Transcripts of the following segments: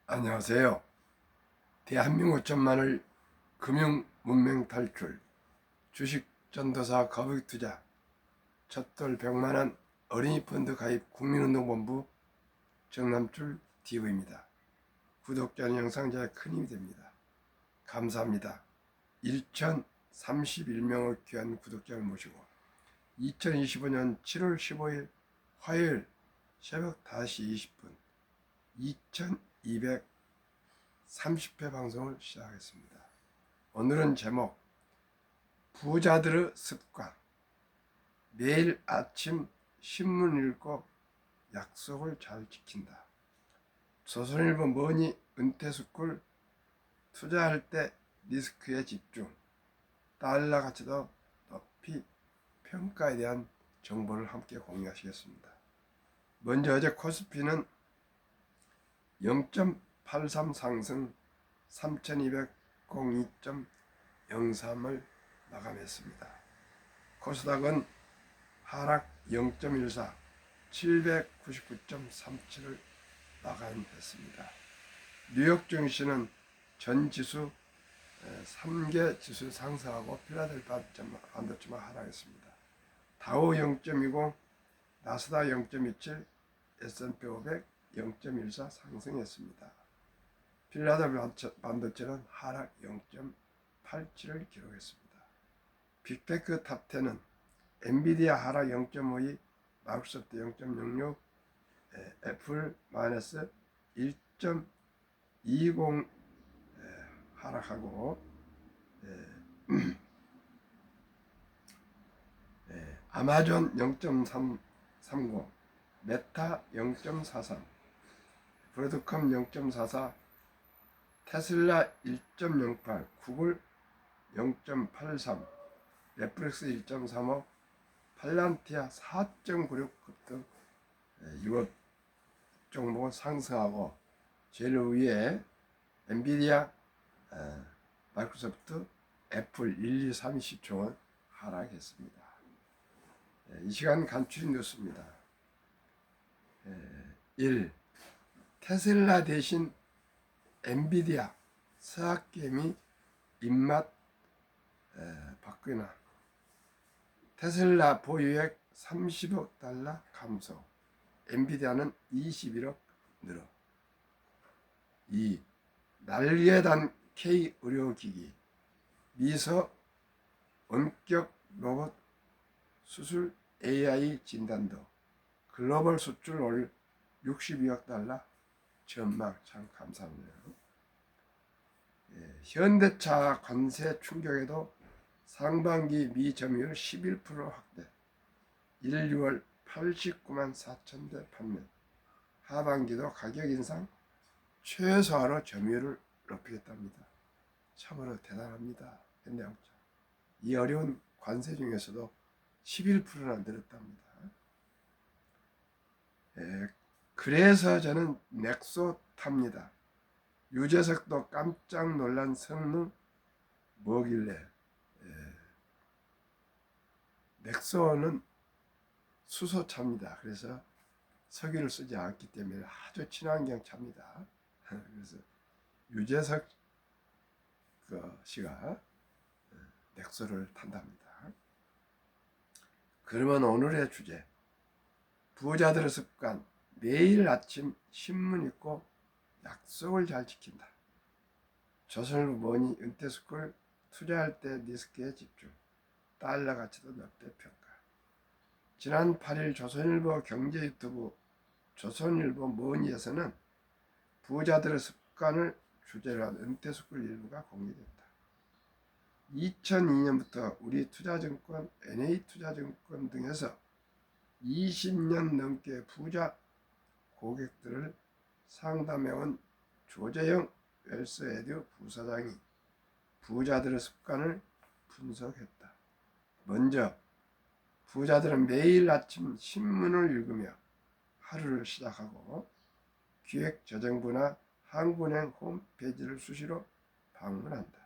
안녕하세요. 대한민국 천만을 금융 문맹 탈출, 주식 전도사 거북이 투자, 첫돌 100만원 어린이 펀드 가입 국민운동본부 정남출 TV입니다. 구독자는 영상 제에 큰 힘이 됩니다. 감사합니다. 1031명의 귀한 구독자를 모시고 2025년 7월 15일 화요일 새벽 5시 20분 2230회 방송을 시작하겠습니다. 오늘은 제목 부자들의 습관, 매일 아침 신문 읽고 약속을 잘 지킨다. 조선일보 머니 은퇴스쿨 투자할 때 리스크에 집중, 달러 가치도 높이 평가에 대한 정보를 함께 공유하시겠습니다. 먼저 어제 코스피는 0.83 상승 3202.03을 마감했습니다. 코스닥은 하락 0.14 799.37을 마감했습니다. 뉴욕 증시는 전 지수 3개 지수 상승하고 필라델피아 반도체만 하락했습니다. 다우 0.20, 나스닥 0.27, S&P 500 0.14 상승했습니다. 필라델피아 반도체는 하락 0.87을 기록했습니다. 빅테크 탑10은 엔비디아 하락 0.52, 마이크로소프트 0.66, 애플 마이너스 1.20 하락하고 아마존 0.30, 메타 0.43, 브로드컴 0.44, 테슬라 1.08, 구글 0.83, 넷플릭스 1.35, 팔란티아 4.96급 등 유업 종목은 상승하고 제일 위에 엔비디아, 마이크로소프트, 애플 1, 2, 3, 10종은 하락했습니다. 이 시간 간추린 뉴스입니다. 1. 테슬라 대신 엔비디아 서학개미 입맛 바뀌나. 테슬라 보유액 30억 달러 감소, 엔비디아는 21억 늘어. 2. 날개 단 K 의료기기, 미서 원격 로봇 수술 AI 진단도, 글로벌 수출 올 62억 달러 전망. 참 감사합니다. 현대차 관세 충격에도 상반기 미 점유율 11% 확대, 1, 6월 89만 4천 대 판매, 하반기도 가격 인상 최소화로 점유율을 높이겠답니다. 참으로 대단합니다. 현대자동차. 이 어려운 관세 중에서도 11%나 늘었답니다. 그래서 저는 넥소 탑니다. 유재석도 깜짝 놀란 성능 뭐길래. 넥소는 수소차입니다. 그래서 석유를 쓰지 않기 때문에 아주 친환경 차입니다. 그래서 유재석 씨가 넥소를 탄답니다. 그러면 오늘의 주제, 부자들의 습관, 매일 아침 신문 읽고 약속을 잘 지킨다. 조선일보 머니 은퇴스쿨 투자할 때 리스크에 집중, 달러 가치도 높게 평가. 지난 8일 조선일보 경제 유튜브 조선일보 머니에서는 부자들의 습관을 주제로 한 은퇴스쿨 일부가 공개됐다. 2002년부터 우리투자증권, NA투자증권 등에서 20년 넘게 부자 고객들을 상담해온 조재영 웰스에듀 부사장이 부자들의 습관을 분석했다. 먼저 부자들은 매일 아침 신문을 읽으며 하루를 시작하고 기획재정부나 한국은행 홈페이지를 수시로 방문한다.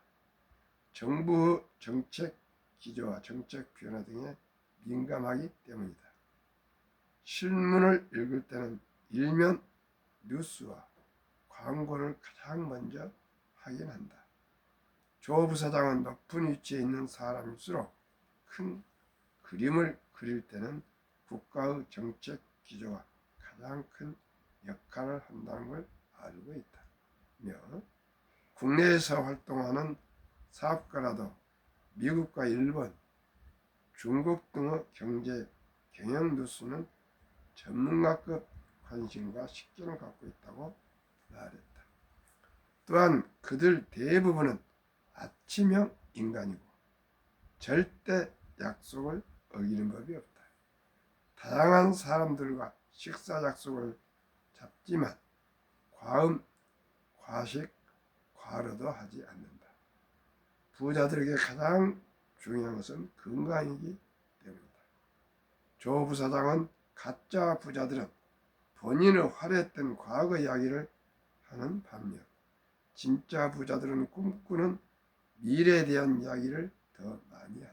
정부 정책 기조와 정책 변화 등에 민감하기 때문이다. 신문을 읽을 때는 일면 뉴스와 광고를 가장 먼저 확인한다. 조 부사장은 높은 위치에 있는 사람일수록 큰 그림을 그릴 때는 국가의 정책 기조가 가장 큰 역할을 한다는 걸 알고 있다며, 국내에서 활동하는 사업가라도 미국과 일본, 중국 등의 경제 경영 뉴스는 전문가급 관심과 식견을 갖고 있다고 말했다. 또한 그들 대부분은 아침형 인간이고 절대 약속을 어기는 법이 없다. 다양한 사람들과 식사 약속을 잡지만 과음, 과식, 과로도 하지 않는다. 부자들에게 가장 중요한 것은 건강이기 때문이다. 조 부사장은 가짜 부자들은 본인의 화려했던 과거 이야기를 하는 반면 진짜 부자들은 꿈꾸는 미래에 대한 이야기를 더 많이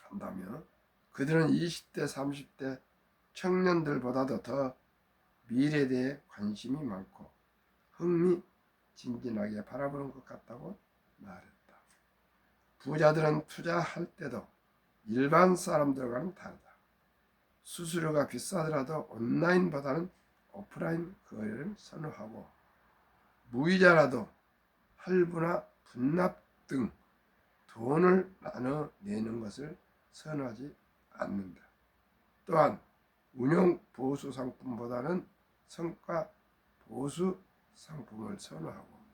한다며, 그들은 20대, 30대 청년들보다도 더 미래에 대해 관심이 많고 흥미진진하게 바라보는 것 같다고 말했다. 부자들은 투자할 때도 일반 사람들과는 다르다. 수수료가 비싸더라도 온라인보다는 오프라인 거래를 선호하고 무이자라도 할부나 분납 등 돈을 나눠 내는 것을 선호하지 않는다. 또한 운용 보수 상품보다는 성과 보수 상품을 선호하고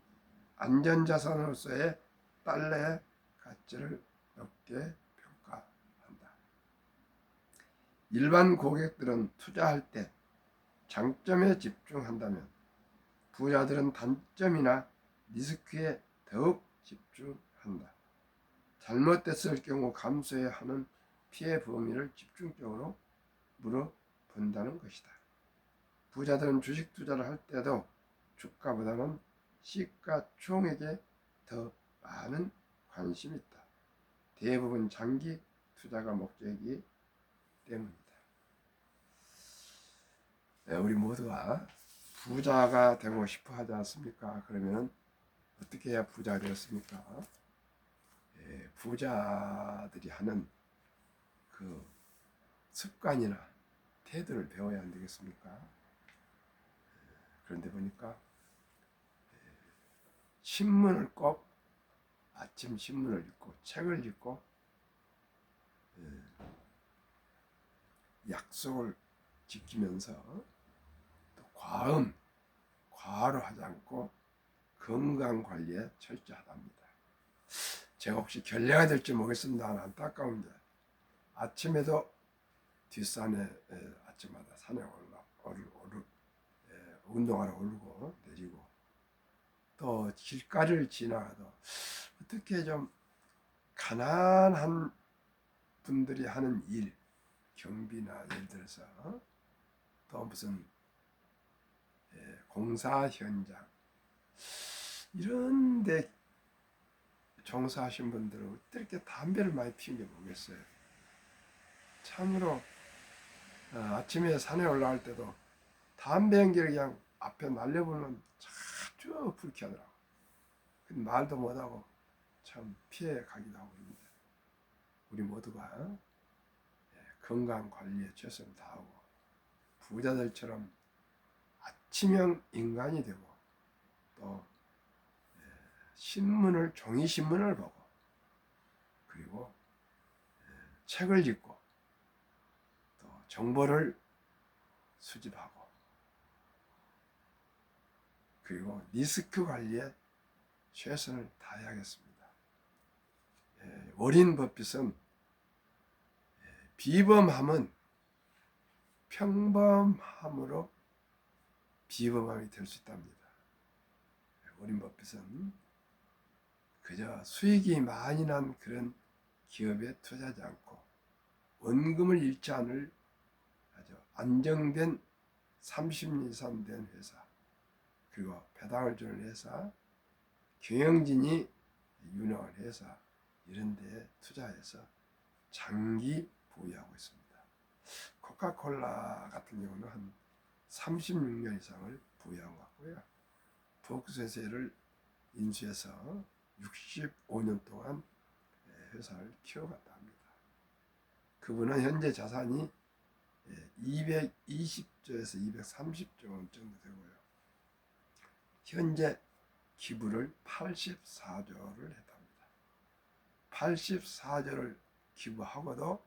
안전자산으로서의 달러의 가치를 높게 평가한다. 일반 고객들은 투자할 때 장점에 집중한다면 부자들은 단점이나 리스크에 더욱 집중한다. 잘못됐을 경우 감수해야 하는 피해 범위를 집중적으로 물어본다는 것이다. 부자들은 주식 투자를 할 때도 주가보다는 시가총액에 더 많은 관심이 있다. 대부분 장기 투자가 목적이기 때문이다. 네, 우리 모두가 부자가 되고 싶어 하지 않습니까? 그러면 어떻게 해야 부자가 되었습니까? 부자들이 하는 그 습관이나 태도를 배워야 안 되겠습니까? 그런데 보니까 신문을 꼭 아침 신문을 읽고 책을 읽고 약속을 지키면서 또 과로 하지 않고 건강 관리에 철저하답니다. 제가 혹시 결례가 될지 모르겠습니다. 안타까운데 아침에도 뒷산에 아침마다 산에 운동하러 오르고 내리고 또 길가를 지나가도 어떻게 좀 가난한 분들이 하는 일, 경비나 예를 들어서 또 무슨 공사 현장 이런 데 종사하신 분들은 어떻게 이렇게 담배를 많이 피우는지 모르겠어요. 참으로 아침에 산에 올라갈 때도 담배 연기를 그냥 앞에 날려보면 아주 불쾌하더라고. 말도 못하고 참 피해 가기도 하고 그런데 우리 모두가 건강 관리에 최선을 다하고 부자들처럼 아침형 인간이 되고 또 종이 신문을 보고 그리고 책을 읽고 또 정보를 수집하고 그리고 리스크 관리에 최선을 다해야겠습니다. 워린 버핏은 비범함은 평범함으로 비범함이 될 수 있답니다. 워린 버핏은 그저 수익이 많이 난 그런 기업에 투자하지 않고 원금을 잃지 않을 아주 안정된 30년 이상 된 회사 그리고 배당을 주는 회사 경영진이 유능한 회사 이런 데에 투자해서 장기 보유하고 있습니다. 코카콜라 같은 경우는 한 36년 이상을 부여한 것 같고요. 복수세를 인수해서 65년 동안 회사를 키워갔다 합니다. 그분은 현재 자산이 220조에서 230조 원 정도 되고요. 현재 기부를 84조를 했답니다. 84조를 기부하고도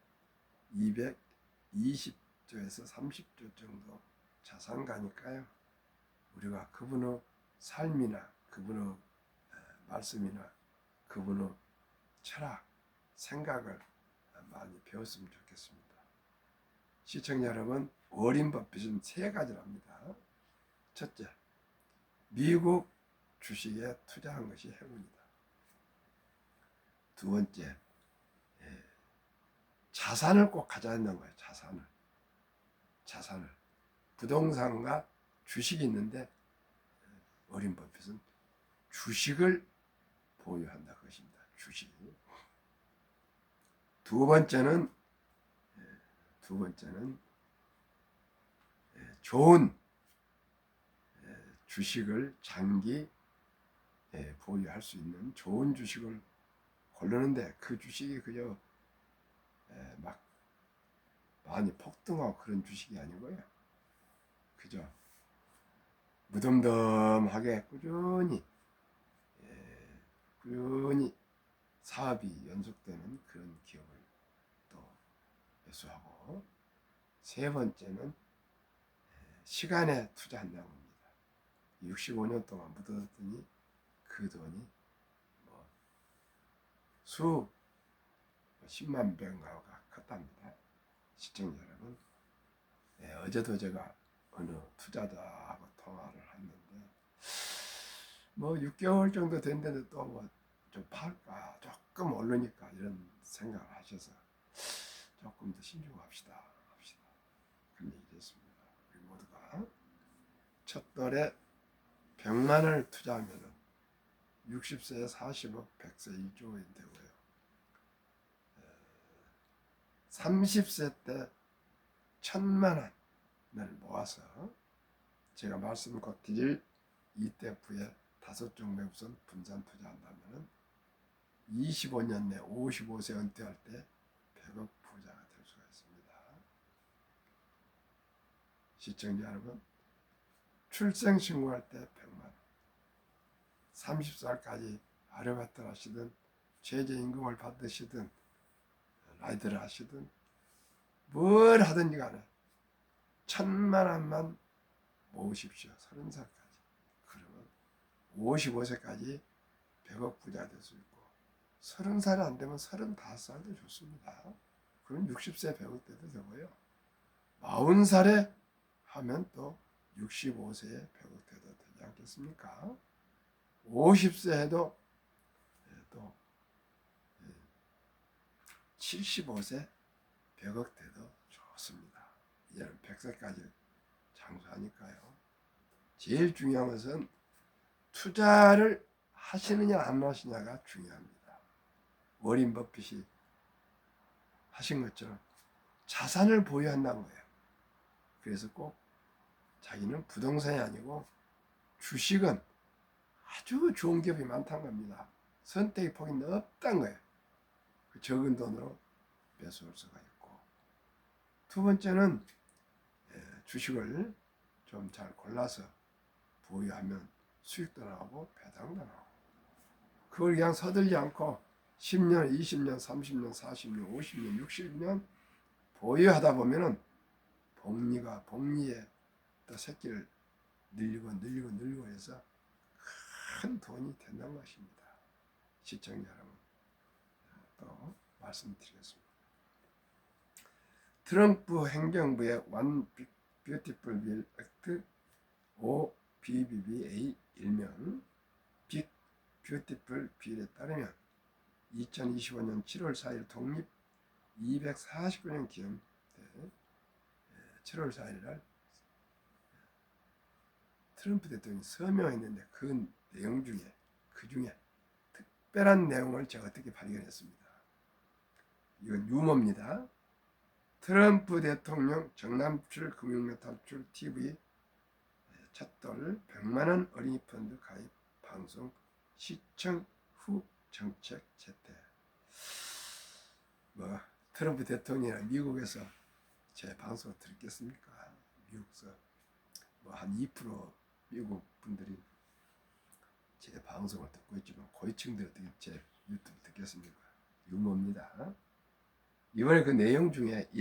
220조에서 30조 정도 자산 가니까요. 우리가 그분의 삶이나 그분의 말씀이나 그분의 철학, 생각을 많이 배웠으면 좋겠습니다. 시청자 여러분, 워린 버핏은 3가지랍니다. 첫째, 미국 주식에 투자한 것이 행운이다. 두 번째, 자산을 꼭 가져야 한다는 거예요. 자산을. 부동산과 주식이 있는데 워린 버핏은 주식을 보유한다 것입니다. 주식. 두 번째는 좋은 주식을 장기 보유할 수 있는 좋은 주식을 고르는데 그 주식이 그저 막 많이 폭등하고 그런 주식이 아니고요. 그저 무덤덤하게 꾸준히 사업이 연속되는 그런 기업을 또 매수하고, 세 번째는 시간에 투자한다는 겁니다. 65년 동안 묻어뒀더니 그 돈이 수 10만 배인가가 컸답니다. 시청자 여러분, 어제도 제가 어느 투자자하고 통화를 했는데 6개월 정도 됐는데 또 좀 팔까, 조금 오르니까 이런 생각을 하셔서 조금 더 신중합시다. 그런 얘기를 했습니다. 우리 모두가 첫 달에 100만 원을 투자하면 60세에 40억, 100세 1조 원이 되고요. 30세 때 1000만 원을 모아서 제가 말씀 곧 드릴 ETF에 5종목 우선 분산 투자한다면 25년 내 55세 은퇴할 때 100억 부자가 될 수가 있습니다. 시청자 여러분, 출생 신고할 때 100만 원, 30살까지 아르바이트를 하시든 최저임금을 받으시든 라이드를 하시든 뭘 하든지 간에 1000만 원만 모으십시오. 30살까지. 그러면 55세까지 100억 부자 될 수 있고, 30살이 안 되면 35살도 좋습니다. 그럼 60세 100억 대도 되고요. 40살에 하면 또 65세에 100억 대도 되지 않겠습니까? 50세 해도 또 75세 100억 대도 좋습니다. 이제는 100세까지 장수하니까요. 제일 중요한 것은 투자를 하시느냐 안 하시냐가 중요합니다. 워린 버핏이 하신 것처럼 자산을 보유한다는 거예요. 그래서 꼭 자기는 부동산이 아니고 주식은 아주 좋은 기업이 많다는 겁니다. 선택의 폭이 넓다는 거예요. 그 적은 돈으로 매수할 수가 있고, 두 번째는 주식을 좀 잘 골라서 보유하면 수익도 나오고 배당도 나오고, 그걸 그냥 서들지 않고 10년, 20년, 30년, 40년, 50년, 60년 보유하다 보면은 복리에 또 새끼를 늘리고 해서 큰 돈이 된다는 것입니다. 시청자 여러분, 또 말씀드리겠습니다. 트럼프 행정부의 One Beautiful Bill Act, OBBBA 일명 빅 뷰티풀 빌에 따르면 2025년 7월 4일 독립 249년 기념 7월 4일 날 트럼프 대통령이 서명했는데 그 내용 중에 특별한 내용을 제가 어떻게 발견했습니다. 이건 유머입니다. 트럼프 대통령 정남출 금융료 탈출 TV 첫돌 100만원 어린이 펀드 가입 방송 시청 후 정책 재태. 뭐 트럼프 대통령이나 미국에서 제 방송을 들겠습니까? 미국서 뭐 한 2% 미국 분들이 제 방송을 듣고 있지만 고위층들이 어떻게 제 유튜브 듣겠습니까? 유머입니다. 이번에 그 내용 중에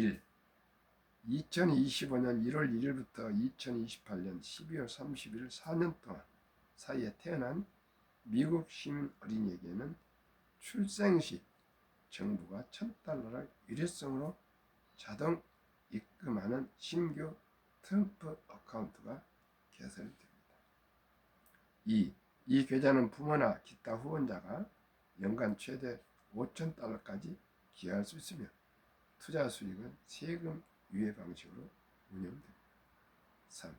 2025년 1월 1일부터 2028년 12월 30일 4년 동안 사이에 태어난 미국 시민 어린이에게는 출생 시 정부가 $1,000를 일회성으로 자동 입금하는 신규 트럼프 어카운트가 개설됩니다. 이 계좌는 부모나 기타 후원자가 연간 최대 $5,000까지 기여할 수 있으며 투자 수익은 세금 유예 방식으로 운영됩니다. 3.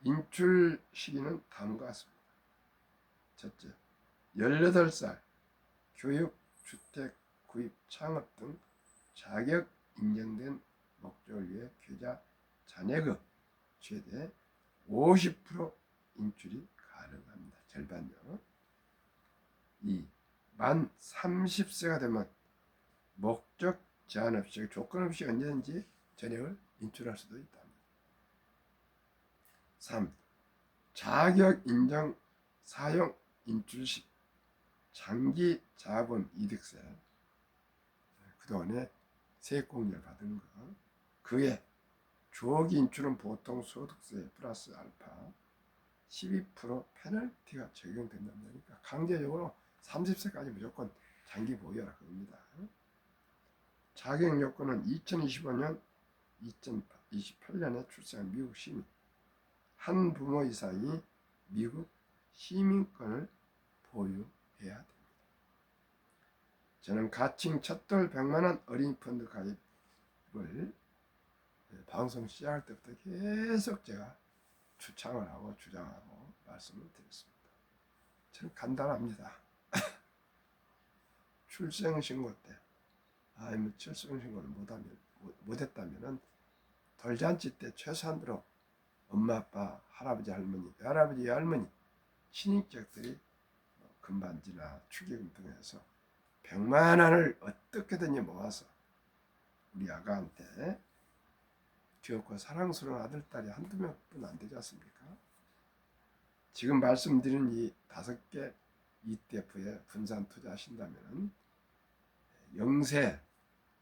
인출 시기는 다음과 같습니다. 첫째, 18살 교육, 주택, 구입, 창업 등 자격 인정된 목적을 위해 계좌 잔액의 최대 50% 인출이 가능합니다. 절반요. 2. 만 30세가 되면 목적 제한 없이 조건 없이 언제든지 전액을 인출할 수도 있다. 3. 자격 인정 사용 인출 시 장기 자본 이득세, 그동안에 세액공제를 받은 거, 그에 조기 인출은 보통 소득세 플러스 알파 12% 페널티가 적용된다니까 강제적으로 30세까지 무조건 장기 보유하라 그럽니다. 자격 요건은 2025년 2028년에 출생한 미국 시민 한 부모 이상이 미국 시민권을 보유해야 됩니다. 저는 가칭 첫돌 100만원 어린이 펀드 가입을 방송 시작할 때부터 계속 제가 추창을 하고 주장하고 말씀을 드렸습니다. 저는 간단합니다. 출생신고 때 출생신고를 못했다면 돌잔치 때 최소한으로 엄마, 아빠, 할아버지, 할머니, 외할아버지, 외할머니, 친인척들이 금반지나 축의금 등에서 100만 원을 어떻게든지 모아서 우리 아가한테 귀엽고 사랑스러운 아들딸이 한두 명뿐 안 되지 않습니까? 지금 말씀드린 이 5개 ETF에 분산 투자하신다면 영세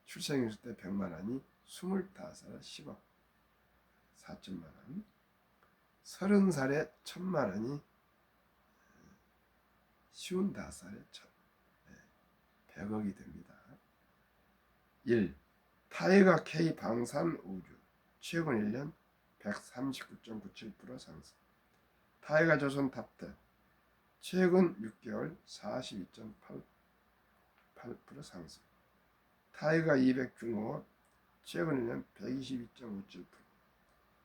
출생했을 때 100만 원이 25살에 10억 4천만 원, 30살에 1,000만 원이 55살에 100억이 됩니다. 1. 타이거 K 방산 우주 최근 1년 139.97% 상승. 타이거 조선 탑10 최근 6개월 42.88% 상승. 타이거 200 중공업 최근 1년 122.57%.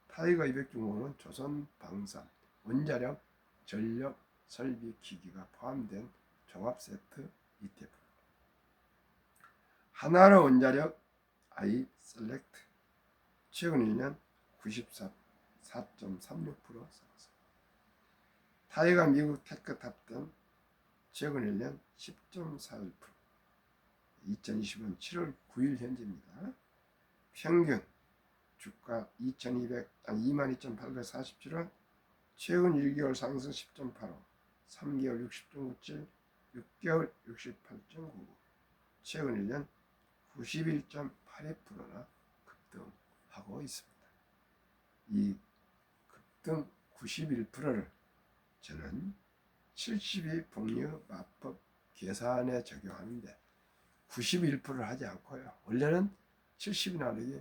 타이거 200 중공업은 조선 방산, 원자력, 전력, 설비, 기기가 포함된 종합 세트 ETF. 하나로 원자력 I 셀렉트 최근 1년 94.36% 상승. 타이거 미국 테크 탑10 최근 1년 10.41%. 2020년 7월 9일 현재입니다. 평균 주가 22,847원, 최근 1개월 상승 10.85, 3개월 60.97, 6개월 68.99, 최근 1년 91.82%나 급등하고 있습니다. 이 급등 91%를 저는 72 복류 마법 계산에 적용하는데 91%를 하지 않고요. 원래는 70이 나누기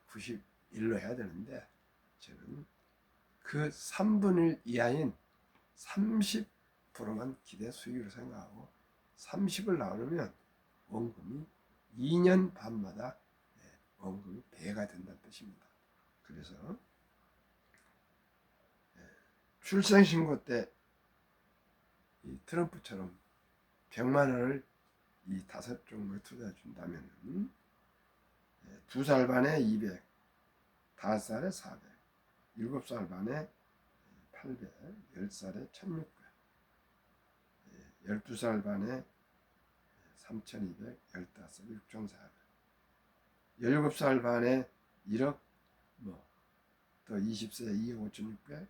91로 해야 되는데 저는 그 3분의 1 이하인 30%만 기대 수익으로 생각하고 30을 나누면 원금이 2년 반마다 원금이 배가 된다는 뜻입니다. 그래서 출생신고 때 이 트럼프처럼 100만 원을 이 5종목에 투자해 준다면 2살 반에 200, 5살에 400, 7살 반에 800, 10살에 1600, 12살 반에 3200, 15살에 6400, 17살 반에 1억, 또 20세 2억 5600,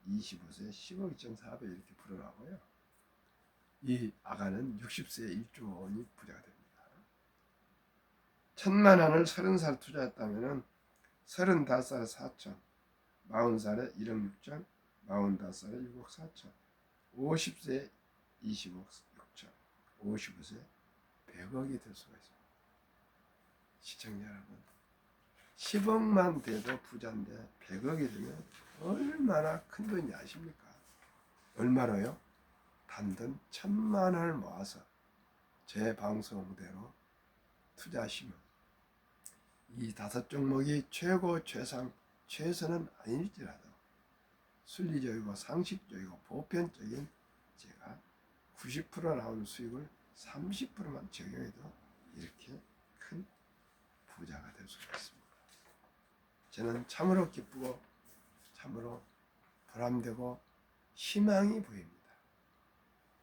25세 10억 2400 이렇게 불어나고요. 이 아가는 60세에 1조 원이 부자가 됩니다. 1000만 원을 30살 투자했다면 35살에 4천, 40살에 1억 6천, 45살에 6억 4천, 50세에 20억 6천, 55세에 100억이 될 수가 있습니다. 시청자 여러분, 10억만 돼도 부자인데 100억이 되면 얼마나 큰 돈이 아십니까? 얼마로요? 단돈 1000만 원을 모아서 제 방송대로 투자하시면 이 5종목이 최고 최상 최선은 아닐지라도 순리적이고 상식적이고 보편적인 제가 90% 나오는 수익을 30%만 적용해도 이렇게 큰 부자가 될 수가 있습니다. 저는 참으로 기쁘고 참으로 보람되고 희망이 보입니다.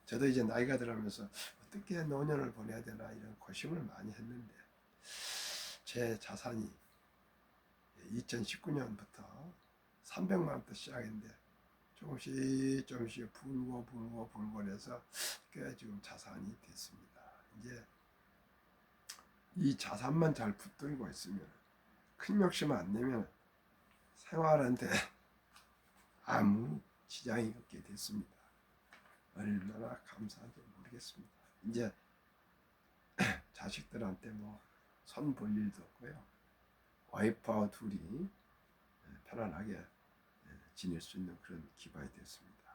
저도 이제 나이가 들어가면서 어떻게 노년을 보내야 되나 이런 고심을 많이 했는데 제 자산이 2019년부터 300만 원부터 시작했는데 조금씩 불고 해서 꽤 지금 자산이 됐습니다. 이제 이 자산만 잘 붙들고 있으면 큰 욕심 안 내면 생활한테 아무 지장이 없게 됐습니다. 얼마나 감사한지 모르겠습니다. 이제 자식들한테 손 볼 일도 없고요. 와이프와 둘이 편안하게 지낼 수 있는 그런 기반이 됐습니다.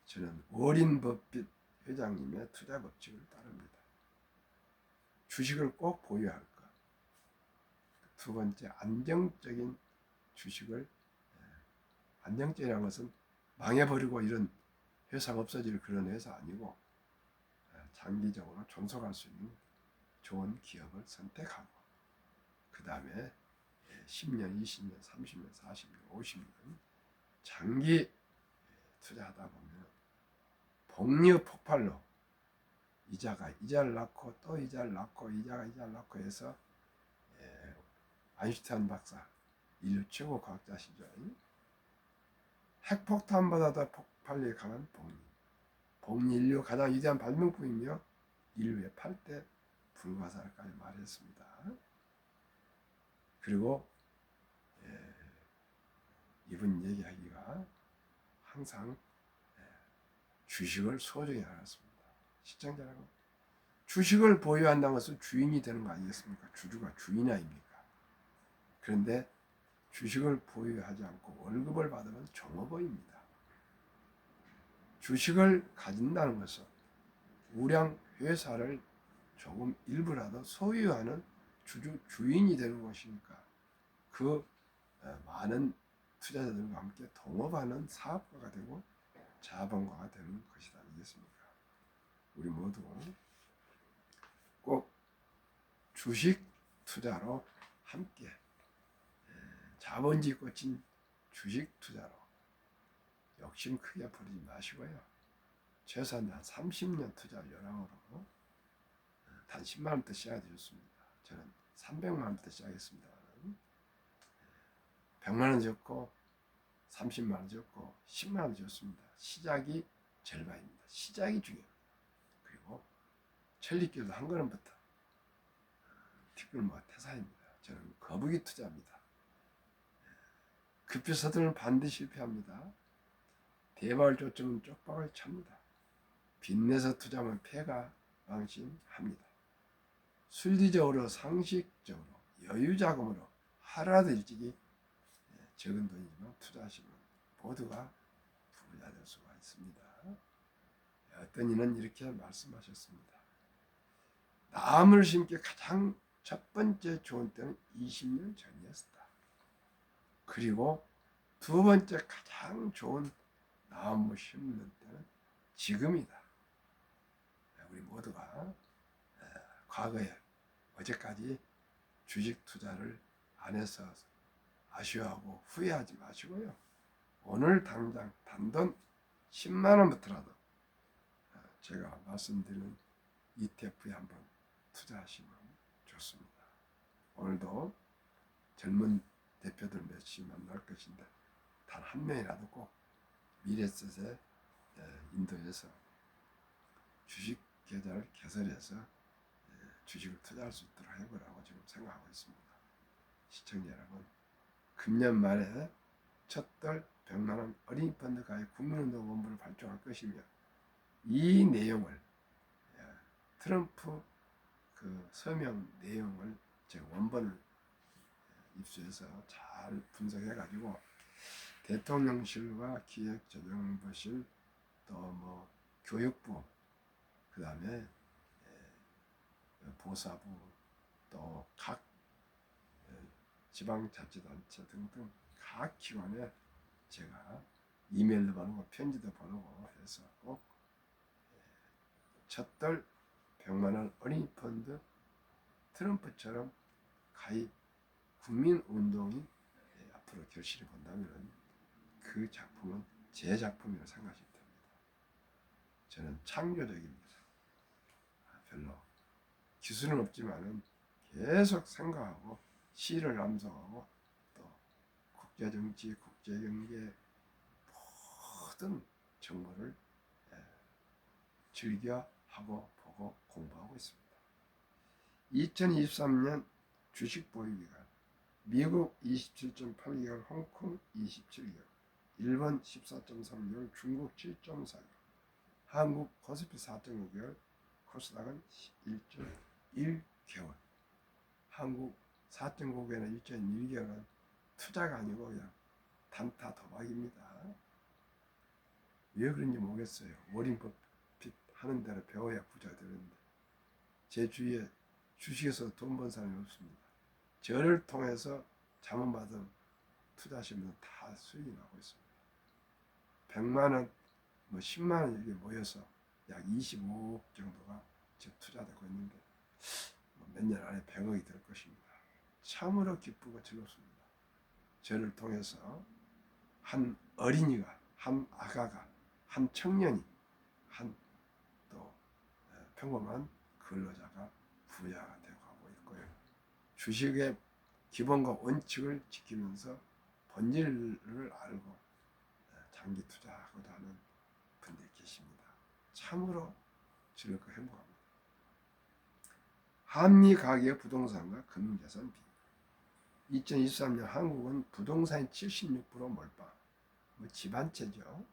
저는 워린 버핏 회장님의 투자 법칙을 따릅니다. 주식을 꼭 보유할 것. 두 번째, 안정적인 주식을, 안정적이라는 것은 망해버리고 이런 회사가 없어질 그런 회사 아니고 장기적으로 존속할 수 있는 좋은 기업을 선택하고 그 다음에 10년, 20년, 30년, 40년, 50년 장기 투자하다 보면 복리 폭발로 이자가 이자를 낳고 또 이자를 낳고 이자를 낳고 해서 아인슈타인 박사 인류 최고 과학자시죠. 핵폭탄보다도 폭발력이 강한 복리. 복리 인류 가장 위대한 발명품이며 인류의 8대 불가사까지 말했습니다. 그리고 이분 얘기하기가 항상 주식을 소중히 알았습니다. 시청자 여러분, 주식을 보유한다는 것은 주인이 되는 거 아니겠습니까? 주주가 주인 아닙니까? 그런데 주식을 보유하지 않고 월급을 받으면 종업원입니다. 주식을 가진다는 것은 우량 회사를 조금 일부라도 소유하는 주인이 되는 것이니까 그 많은 투자자들과 함께 동업하는 사업가가 되고 자본가가 되는 것이 아니겠습니까? 우리 모두 꼭 주식 투자로 함께 자본주의 꽂힌 주식 투자로 욕심 크게 부리지 마시고요. 최소한 한 30년 투자 요량으로 단 10만 원부터 시작해 주셨습니다. 저는 300만 원부터 시작했습니다. 100만 원 줬고 30만 원 줬고 10만 원 줬습니다. 시작이 절반입니다. 시작이 중요합니다. 그리고 천리길도 한 걸음부터 뒷골목 태사입니다. 저는 거북이 투자입니다. 급히 서두르면 반드시 실패합니다. 대박을 쫓으면 쪽박을 찹니다. 빚내서 투자하면 패가 망신합니다. 순리적으로 상식적으로 여유자금으로 하루라도 일찍이 적은 돈이지만 투자하시면 모두가 부자 될 수가 있습니다. 어떤 이는 이렇게 말씀하셨습니다. 나무를 심기 가장 첫 번째 좋은 때는 20년 전이었다. 그리고 두 번째 가장 좋은 나무 심는 때는 지금이다. 우리 모두가 과거에 어제까지 주식 투자를 안 해서 아쉬워하고 후회하지 마시고요. 오늘 당장 단돈 10만 원부터라도 제가 말씀드리는 ETF에 한번 투자하시면 좋습니다. 오늘도 젊은 대표들 몇이 만날 것인데 단 한 명이라도 꼭 미래셋에 인도해서 주식 계좌를 개설해서 주식을 투자할 수 있도록 해보라고 지금 생각하고 있습니다. 시청자 여러분, 금년 말에 첫달 100만 원 어린이 펀드 가입 국민운동 원부를 발족할 것이며 이 내용을 트럼프 그 서명 내용을 제가 원본을 입수해서 잘 분석해 가지고 대통령실과 기획재정부실 또 뭐 교육부 그 다음에 보사부 또 각 지방자치단체 등등 각 기관에 제가 이메일도 보내고 편지도 보내고 해서 꼭 첫달 100만 원 어린이 펀드 트럼프처럼 가입 국민운동이 앞으로 결실이 본다면 그 작품은 제 작품이라고 생각하시면 됩니다. 저는 창조적입니다. 별로 기술은 없지만은 계속 생각하고 시를 암송하고 또 국제정치, 국제경제 모든 정보를 즐겨 하고 보고 공부하고 있습니다. 2023년 주식 보유기간 미국 27.8개월, 홍콩 27개월, 일본 14.3개월, 중국 7.4개월, 한국 코스피 4.5개월, 코스닥은 1.1개월, 한국 4.9개월이나 1.1개월은 투자가 아니고 그냥 단타 도박입니다. 왜 그런지 모르겠어요. 워린 버핏 하는 대로 배워야 부자가 되는데 제 주위에 주식에서 돈 번 사람이 없습니다. 저를 통해서 자문받은 투자하시는 분은 다 수익이 나고 있습니다. 100만 원, 뭐 10만 원 이렇게 모여서 약 25억 정도가 지금 투자되고 있는데 몇 년 안에 100억이 될 것입니다. 참으로 기쁘고 즐겁습니다. 저를 통해서 한 어린이가, 한 아가가, 한 청년이, 한 또 평범한 근로자가 부자가 되고 가고 있고요. 주식의 기본과 원칙을 지키면서 본질을 알고 장기 투자하고자 하는 분들이 계십니다. 참으로 즐겁고 행복합니다. 한미 가계의 부동산과 금융자산 비율 2023년 한국은 부동산이 76% 몰빵, 집 한 채죠.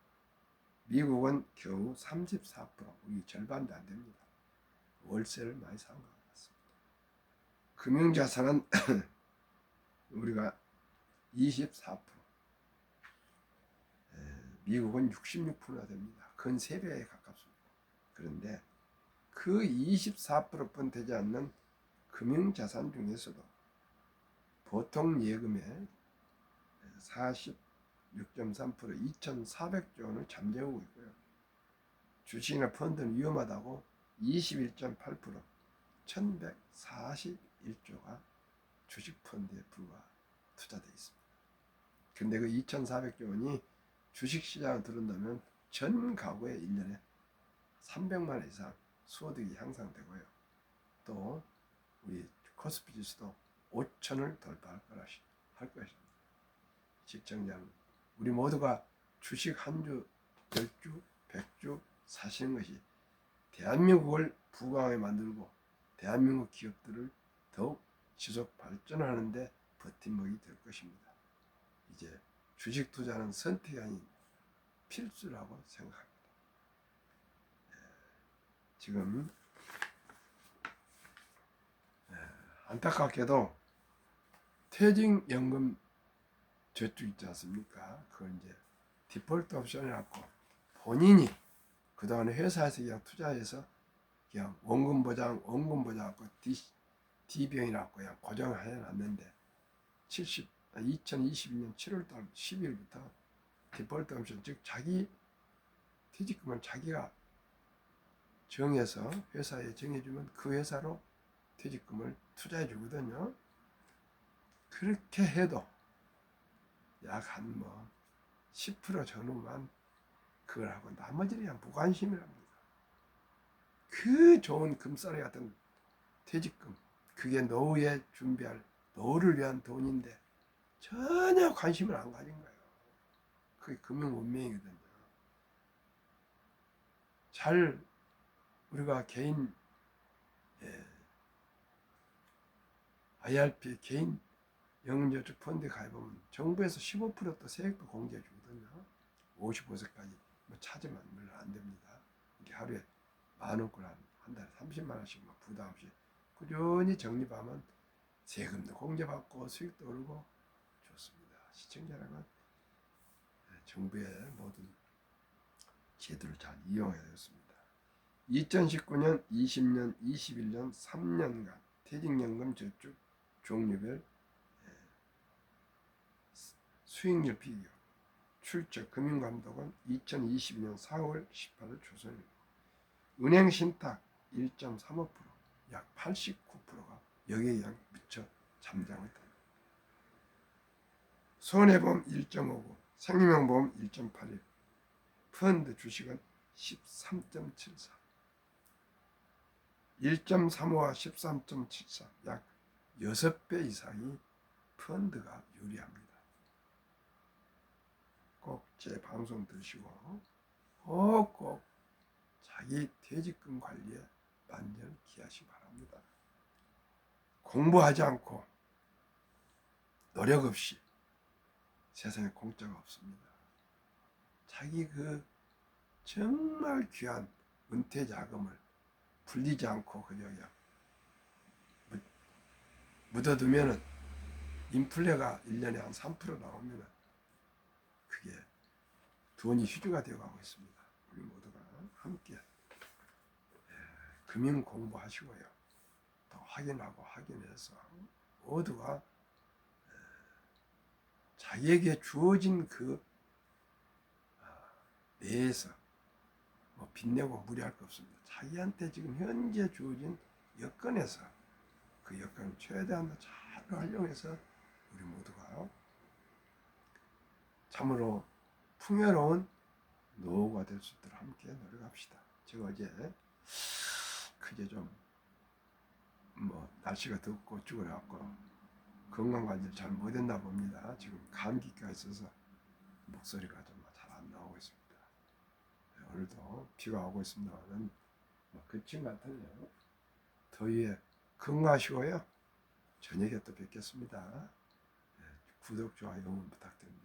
미국은 겨우 34%, 우리 절반도 안 됩니다. 월세를 많이 사는 것 같습니다. 금융자산은 우리가 24%, 미국은 66%나 됩니다. 근 3배에 가깝습니다. 그런데 그 24%뿐 되지 않는 금융자산 중에서도 보통 예금의 46.3%, 2,400조 원을 잠재우고 있고요. 주식이나 펀드는 위험하다고 21.8%, 1,141조가 주식 펀드에 불과 투자되어 있습니다. 근데 그 2,400조 원이 주식시장에 들어온다면 전 가구에 1년에 300만 원 이상 소득이 향상되고요. 또 우리 코스피 지수도 5천을 돌파할 것입니다. 시청자는 우리 모두가 주식 한 주, 10주, 100주 사시는 것이 대한민국을 부강하게 만들고 대한민국 기업들을 더욱 지속 발전하는데 버팀목이 될 것입니다. 이제 주식 투자는 선택이 아닌 필수라고 생각합니다. 지금 안타깝게도 퇴직연금 저축 있지 않습니까? 그건 이제 디폴트 옵션이라고 본인이 그동안에 회사에서 그냥 투자해서 그냥 원금 보장 갖고 D병이라고 그냥 고정을 해놨는데 2022년 7월달 10일부터 디폴트 옵션, 즉 자기 퇴직금을 자기가 정해서 회사에 정해주면 그 회사로 퇴직금을 투자해 주거든요. 그렇게 해도 약 한 10% 전후만 그걸 하고 나머지는 그냥 무관심이랍니다. 그 좋은 금싸리 같은 퇴직금, 그게 노후에 준비할 노후를 위한 돈인데 전혀 관심을 안 가진 거예요. 그게 금융 문명이거든요. 잘 우리가 개인 IRP 개인 영유저축 펀드에 가입하면 정부에서 15%또 세액도 공제해 주거든요. 55세까지 뭐 찾으면 물론 안 됩니다. 이게 하루에 10,000원꼴 한 달에 30만 원씩 부담 없이 꾸준히 적립하면 세금도 공제받고 수익도 오르고 좋습니다. 시청자 여러분, 정부의 모든 제도를 잘 이용해야 되겠습니다. 2019년, 20년, 21년 3년간 퇴직연금 저축 종류별 수익률 비교 출처 금융감독원 2022년 4월 18일 조선일보. 은행 신탁 1.35%, 약 89%가 여기에 양 미처 잠잠했다. 손해보험 1.59, 생명보험 1.81, 펀드 주식은 13.74, 1.35와 13.74, 약 6배 이상이 펀드가 유리합니다. 꼭 제 방송 들으시고 꼭 자기 퇴직금 관리에 만전을 기하시기 바랍니다. 공부하지 않고 노력 없이 세상에 공짜가 없습니다. 자기 그 정말 귀한 은퇴 자금을 불리지 않고 그냥 묻어두면은 인플레가 1년에 한 3% 나오면은 그게 돈이 휴지가 되어가고 있습니다. 우리 모두가 함께 금융 공부하시고요. 또 확인하고 확인해서 모두가 자기에게 주어진 그 내에서 뭐 빚내고 무리할 거 없습니다. 자기한테 지금 현재 주어진 여건에서 그 여건을 최대한 잘 활용해서 우리 모두가 참으로 풍요로운 노후가 될 수 있도록 함께 노력합시다. 제가 어제 그게 좀 날씨가 덥고 쭈그려갖고 건강 관리를 잘 못했나 봅니다. 지금 감기가 있어서 목소리가 좀 잘 안 나오고 있습니다. 오늘도 비가 오고 있습니다만 그친 것 같아요. 더위에 건강하시고요. 저녁에 또 뵙겠습니다. 구독, 좋아요 부탁드립니다.